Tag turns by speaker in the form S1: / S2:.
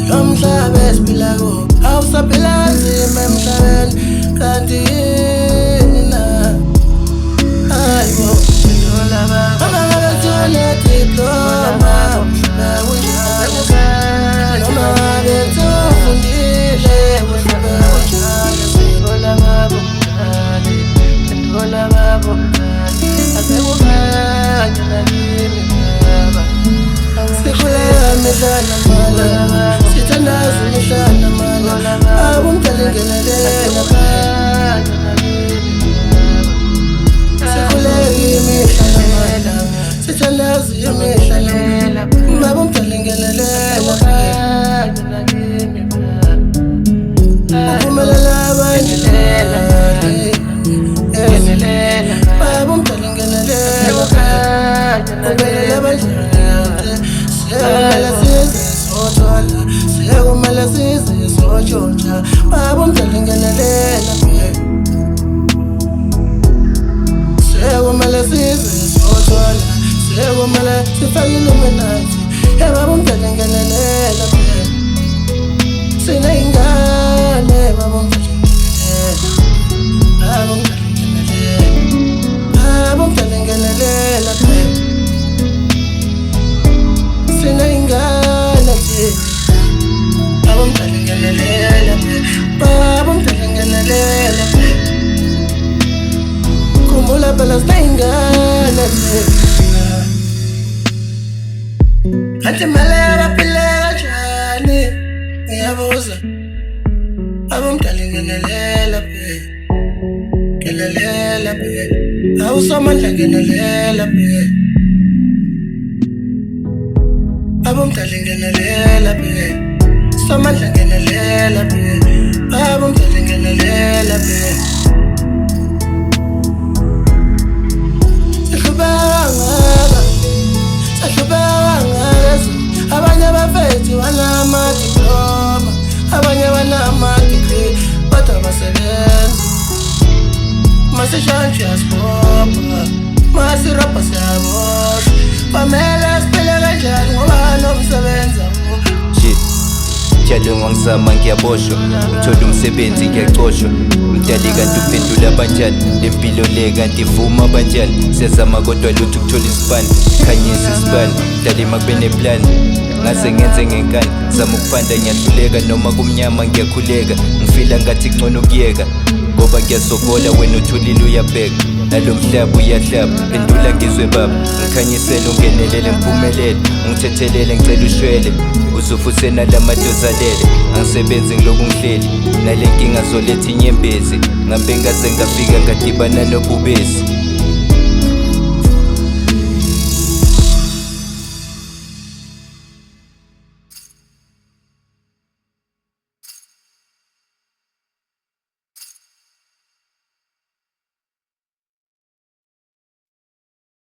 S1: lo mhlaba esiphila kuwo awusaphila kanzima emhlabeni kanti yina ayibo angabe sunediploma noma ngabe sufundile sikhuleka mihla namala sithandaza mihla namala abumdalengenelela sikhuleka imihla namala sithandaza imihla namala abumdalengenelela uphumelela abanye abumdalengenelela uphumelela abanye sekumele size sojona babomdalengenelela sekumele size sojona sekumele sifake iluminathi babomdalengenelela sineyingane babomdalengenelela sineyingane babomdalengenelela khumbula phela sineyingane athi mele baphile kanjani ngiyabuza babomdalengenelela ngelelela awusomandla ngenelela abomdalengenelela somandla ngenelela abomdalengenelela sahlubangakazi abanye abafethi banamadiploma abanye banamadigri kodwa basebenza masishanje yasibopha masirapha siyabosha kwamele siphile kanjani ngoba nomsebenzi
S2: njalo ngangizama ngiyaboshwa ngithola umsebenzi ngiyacoshwa umdali kanti uphendula abanjani lempilo le kanti ivuma abanjani siyazama kodwa lutho ukuthola isibani khanyisa isibani mdali makube neplani ngaze ngenze ngenkani zama ukuphanda ngiyahluleka noma kumnyama ngiyakhuleka ngifila ngathi ngcono ukuyeka ngoba ngiyasokola wena uthulile uyabheka nalo mhlaba uyahlaba pendula ngizwe baba ngikhanyisele ungenelele ngiphumelele ungithethelele ngicela ushwele uzufuse nalamadozalele angisebenzi ngiloku ngihleli nale nkinga zoletha inyembezi ngambe ngaze ngafika ngadibana nobubezi